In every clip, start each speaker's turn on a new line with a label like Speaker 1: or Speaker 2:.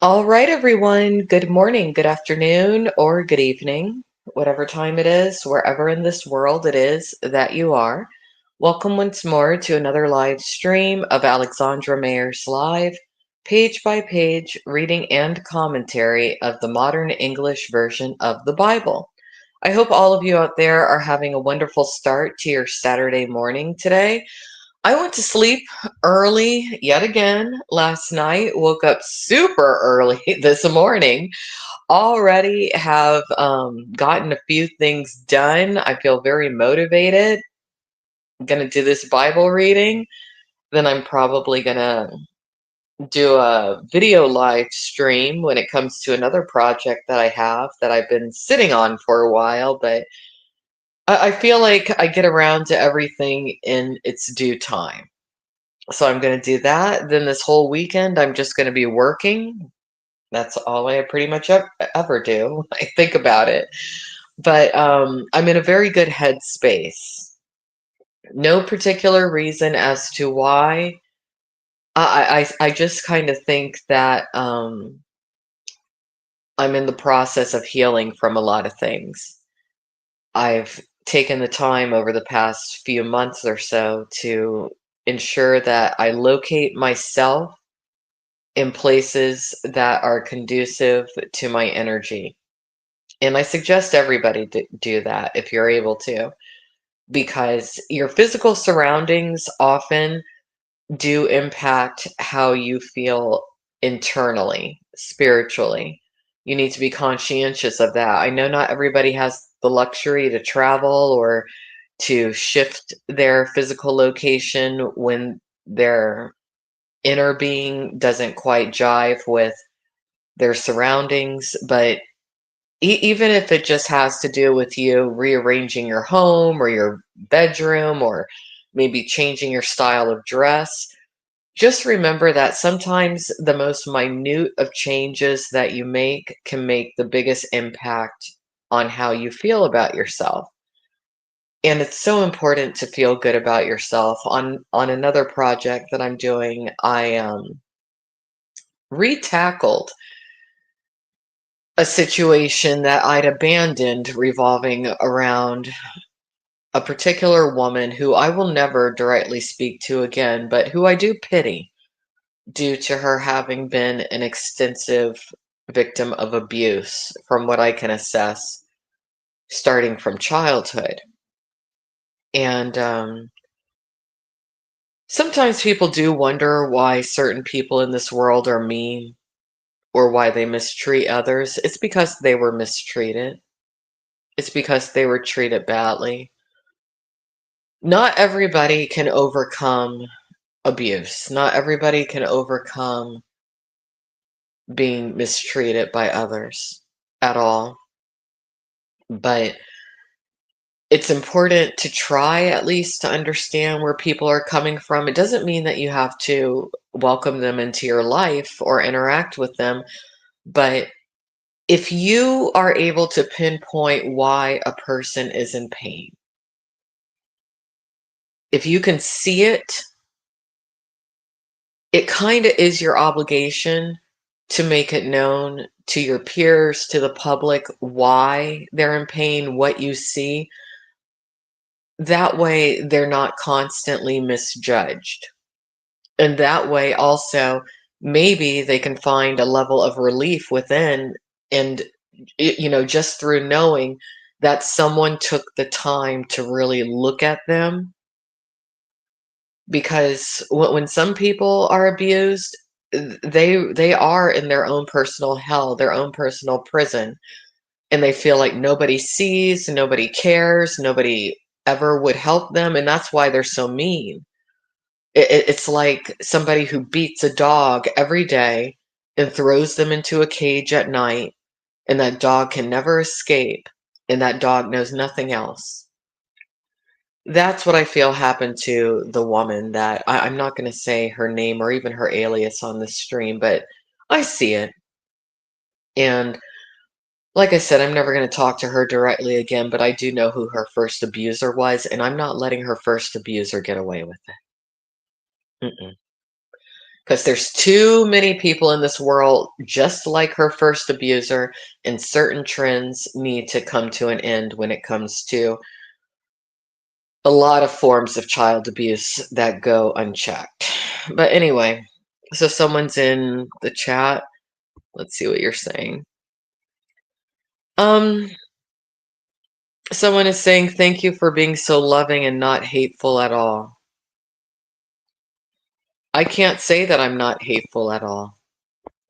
Speaker 1: All right, everyone. Good morning, good afternoon, or good evening, whatever time it is, wherever in this world it is that you are. Welcome once more to another live stream of Alexandra Mayers Live, page by page reading and commentary of the modern English version of the Bible. I hope all of you out there are having a wonderful start to your Saturday morning today. I went to sleep early yet again last night, woke up super early this morning. Already have gotten a few things done. I feel very motivated. I'm going to do this Bible reading. Then I'm probably going to do a video live stream when it comes to another project that I have that I've been sitting on for a while. But I feel like I get around to everything in its due time. So I'm going to do that. Then this whole weekend, I'm just going to be working. That's all I pretty much ever do. I think about it. But I'm in a very good headspace. No particular reason as to why. I just kind of think that I'm in the process of healing from a lot of things. I've taken the time over the past few months or so to ensure that I locate myself in places that are conducive to my energy. And I suggest everybody do that if you're able to, because your physical surroundings often do impact how you feel internally, spiritually. You need to be conscientious of that. I know not everybody has the luxury to travel or to shift their physical location when their inner being doesn't quite jive with their surroundings, but even if it just has to do with you rearranging your home or your bedroom or maybe changing your style of dress, just remember that sometimes the most minute of changes that you make can make the biggest impact on how you feel about yourself. And it's so important to feel good about yourself. On another project that I'm doing, I retackled a situation that I'd abandoned revolving around a particular woman who I will never directly speak to again, but who I do pity due to her having been an extensive victim of abuse, from what I can assess, starting from childhood. And sometimes people do wonder why certain people in this world are mean or why they mistreat others. It's because they were mistreated, it's because they were treated badly. Not everybody can overcome abuse. Not everybody can overcome being mistreated by others at all. But it's important to try at least to understand where people are coming from. It doesn't mean that you have to welcome them into your life or interact with them. But if you are able to pinpoint why a person is in pain, if you can see it, it kind of is your obligation to make it known to your peers, to the public, why they're in pain, what you see. That way, they're not constantly misjudged. And that way, also, maybe they can find a level of relief within, and, just through knowing that someone took the time to really look at them. Because when some people are abused, they are in their own personal hell, their own personal prison, and they feel like nobody sees, nobody cares, nobody ever would help them, and that's why they're so mean. It's like somebody who beats a dog every day and throws them into a cage at night, and that dog can never escape, and that dog knows nothing else. That's what I feel happened to the woman that I'm not going to say her name or even her alias on the stream, but I see it. And like I said, I'm never going to talk to her directly again, but I do know who her first abuser was, and I'm not letting her first abuser get away with it. Mm-mm. because there's too many people in this world just like her first abuser, and certain trends need to come to an end when it comes to a lot of forms of child abuse that go unchecked. But anyway, so someone's in the chat. Let's see what you're saying. Um, Someone is saying, thank you for being so loving and not hateful at all. I can't say that I'm not hateful at all.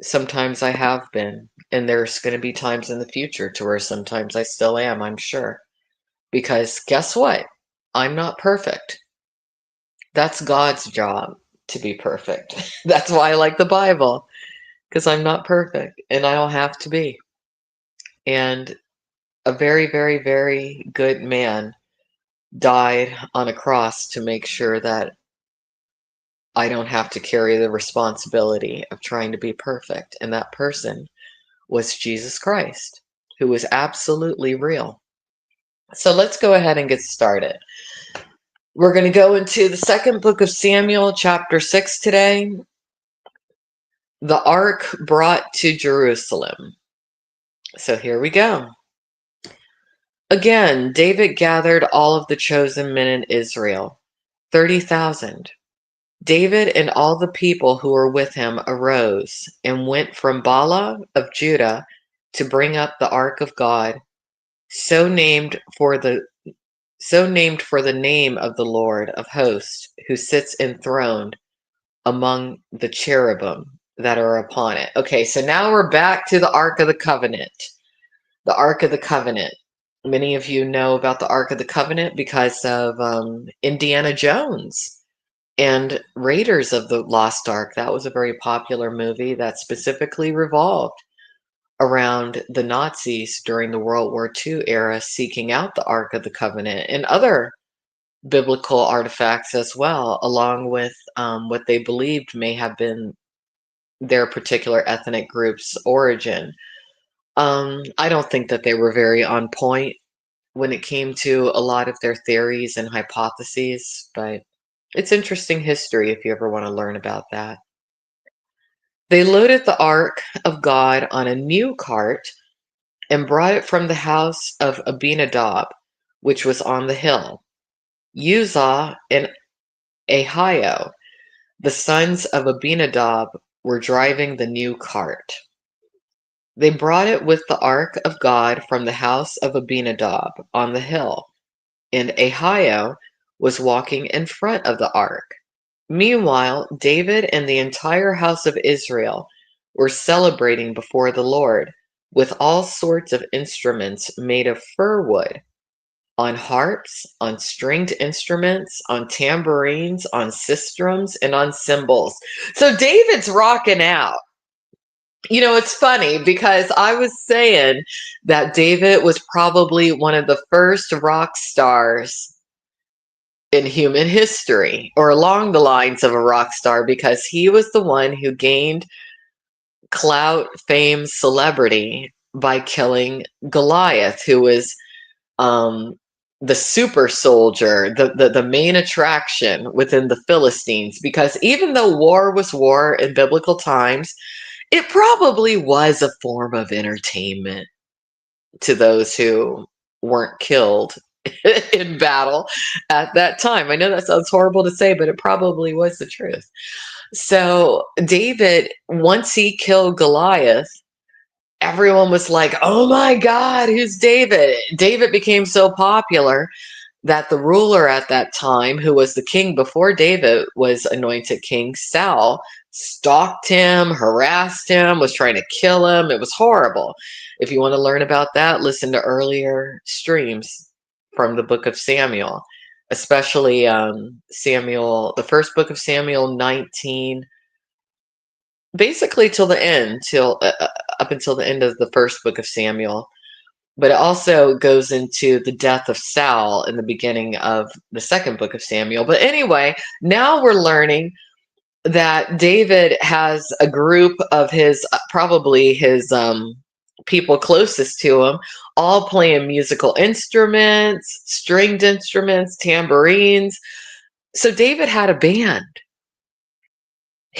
Speaker 1: Sometimes I have been, and there's going to be times in the future to where sometimes I still am, I'm sure. Because guess what? I'm not perfect. That's God's job to be perfect. That's why I like the Bible, because I'm not perfect and I don't have to be. And a very, very, very good man died on a cross to make sure that I don't have to carry the responsibility of trying to be perfect. And that person was Jesus Christ, who was absolutely real. So let's go ahead and get started. We're going to go into the second book of Samuel, chapter 6 today. The ark brought to Jerusalem. So here we go. Again, David gathered all of the chosen men in Israel, 30,000. David and all the people who were with him arose and went from Bala of Judah to bring up the ark of God, so named for the name of the Lord of hosts, who sits enthroned among the cherubim that are upon it. Okay, so now we're back to the Ark of the Covenant. The Ark of the Covenant. Many of you know about the Ark of the Covenant because of Indiana Jones and Raiders of the Lost Ark. That was a very popular movie that specifically revolved around the Nazis during the World War II era seeking out the Ark of the Covenant and other biblical artifacts as well, along with what they believed may have been their particular ethnic group's origin. I don't think that they were very on point when it came to a lot of their theories and hypotheses, but it's interesting history if you ever want to learn about that. They loaded the ark of God on a new cart and brought it from the house of Abinadab, which was on the hill. Uzzah and Ahio, the sons of Abinadab, were driving the new cart. They brought it with the ark of God from the house of Abinadab on the hill, and Ahio was walking in front of the ark. Meanwhile, David and the entire house of Israel were celebrating before the Lord with all sorts of instruments made of fir wood, on harps, on stringed instruments, on tambourines, on sistrums, and on cymbals. So David's rocking out. You know, it's funny because I was saying that David was probably one of the first rock stars in human history, or along the lines of a rock star, because he was the one who gained clout, fame, celebrity by killing Goliath, who was um, the super soldier, the main attraction within the Philistines. Because even though war was war in biblical times, it probably was a form of entertainment to those who weren't killed in battle at that time. I know that sounds horrible to say, but it probably was the truth. So David, once he killed Goliath, everyone was like, oh my God, who's David? David became so popular that the ruler at that time, who was the king before David was anointed king, Saul, stalked him, harassed him, was trying to kill him. It was horrible. If you want to learn about that, listen to earlier streams from the book of Samuel, especially Samuel, the first book of Samuel 19, basically till the end, till up until the end of the first book of Samuel. But it also goes into the death of Saul in the beginning of the second book of Samuel. But anyway, now we're learning that David has a group of his, probably his people closest to him, all playing musical instruments, stringed instruments, tambourines. So David had a band.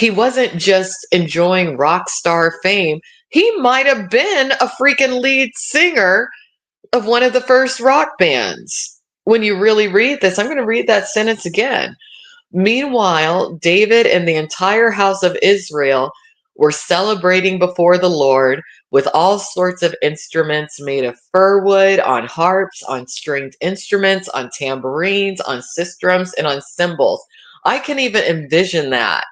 Speaker 1: He wasn't just enjoying rock star fame. He might have been a freaking lead singer of one of the first rock bands. When you really read this, I'm going to read that sentence again. Meanwhile, David and the entire house of Israel were celebrating before the Lord with all sorts of instruments made of fir wood, on harps, on stringed instruments, on tambourines, on sistrums, and on cymbals. I can even envision that.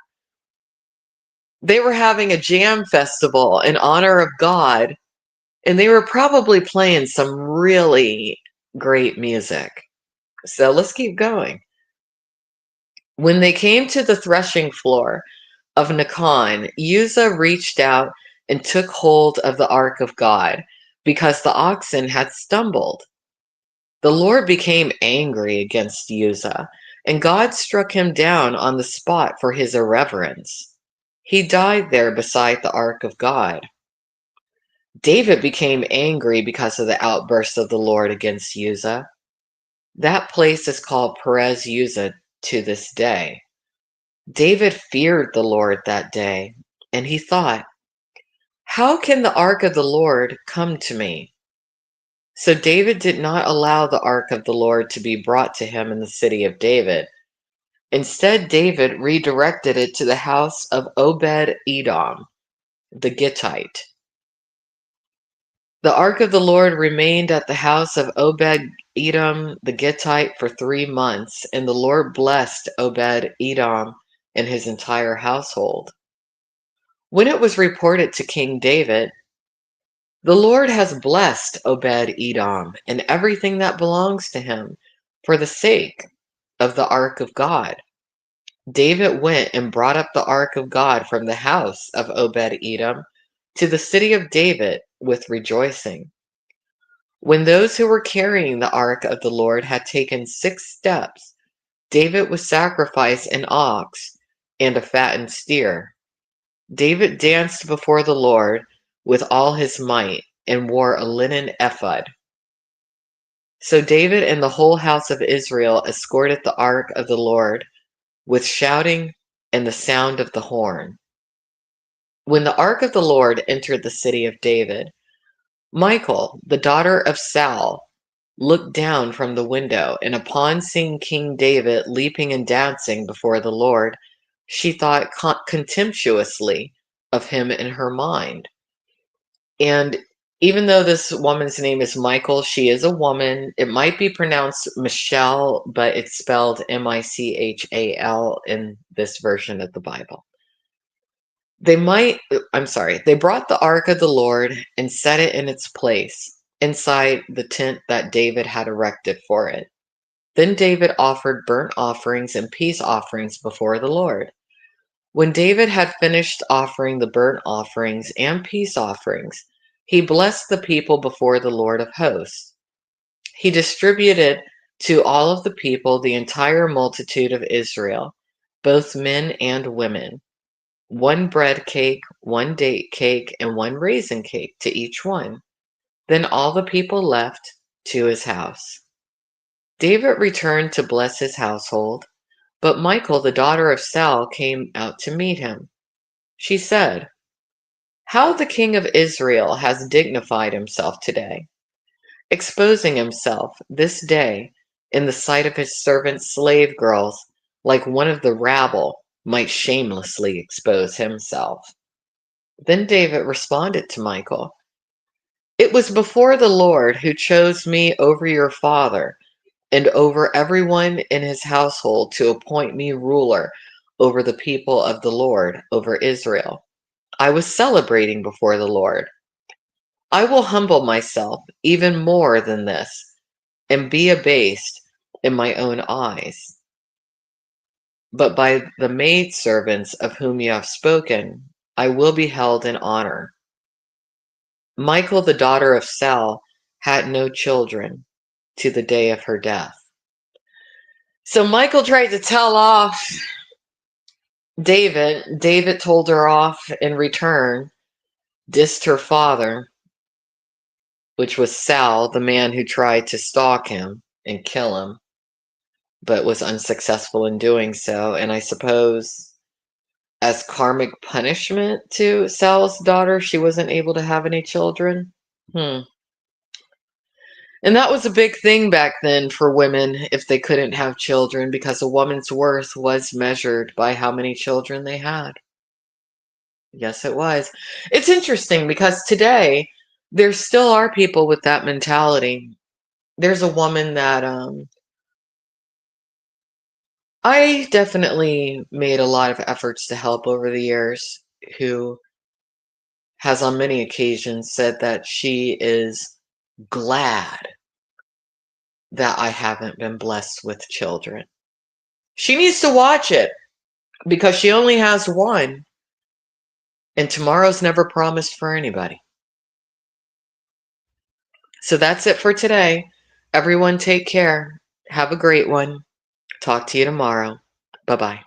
Speaker 1: They were having a jam festival in honor of God, and they were probably playing some really great music. So let's keep going. When they came to the threshing floor of Nacon, Uzzah reached out and took hold of the ark of God because the oxen had stumbled. The Lord became angry against Uzzah, and God struck him down on the spot for his irreverence. He died there beside the ark of God. David became angry because of the outburst of the Lord against Uzzah. That place is called Perez Uzzah to this day. David feared the Lord that day, and he thought, how can the ark of the Lord come to me? So David did not allow the ark of the Lord to be brought to him in the city of David. Instead, David redirected it to the house of Obed Edom, the Gittite. The ark of the Lord remained at the house of Obed Edom the Gittite for 3 months, and the Lord blessed Obed Edom and his entire household. When it was reported to King David, the Lord has blessed Obed Edom and everything that belongs to him for the sake of the ark of God. David went and brought up the ark of God from the house of Obed Edom to the city of David with rejoicing. When those who were carrying the ark of the Lord had taken 6 steps, David would sacrifice an ox and a fattened steer. David danced before the Lord with all his might and wore a linen ephod. So David and the whole house of Israel escorted the ark of the Lord with shouting and the sound of the horn. When the ark of the Lord entered the city of David, Michal, the daughter of Saul, looked down from the window, and upon seeing King David leaping and dancing before the Lord, she thought contemptuously of him in her mind. And even though this woman's name is Michal, she is a woman. It might be pronounced Michelle, but it's spelled Michal in this version of the Bible. They brought the ark of the Lord and set it in its place inside the tent that David had erected for it. Then David offered burnt offerings and peace offerings before the Lord. When David had finished offering the burnt offerings and peace offerings, he blessed the people before the Lord of hosts. He distributed to all of the people the entire multitude of Israel, both men and women, 1 bread cake, 1 date cake, and 1 raisin cake to each one. Then all the people left to his house. David returned to bless his household, but Michal, the daughter of Saul, came out to meet him. She said, how the king of Israel has dignified himself today, exposing himself this day in the sight of his servant slave girls, like one of the rabble might shamelessly expose himself. Then David responded to Michal, it was before the Lord who chose me over your father and over everyone in his household to appoint me ruler over the people of the Lord, over Israel. I was celebrating before the Lord. I will humble myself even more than this and be abased in my own eyes. But by the maidservants of whom you have spoken, I will be held in honor. Michal, the daughter of Saul, had no children to the day of her death. So Michal tried to tell off David. David told her off in return, dissed her father, which was Saul, the man who tried to stalk him and kill him, but was unsuccessful in doing so. And I suppose as karmic punishment to Sal's daughter. She wasn't able to have any children. Hmm. And that was a big thing back then for women if they couldn't have children, because a woman's worth was measured by how many children they had. Yes, it was. It's interesting because today there still are people with that mentality. There's a woman that I definitely made a lot of efforts to help over the years, who has on many occasions said that she is glad that I haven't been blessed with children. She needs to watch it because she only has one, and tomorrow's never promised for anybody. So that's it for today. Everyone take care. Have a great one. Talk to you tomorrow. Bye bye.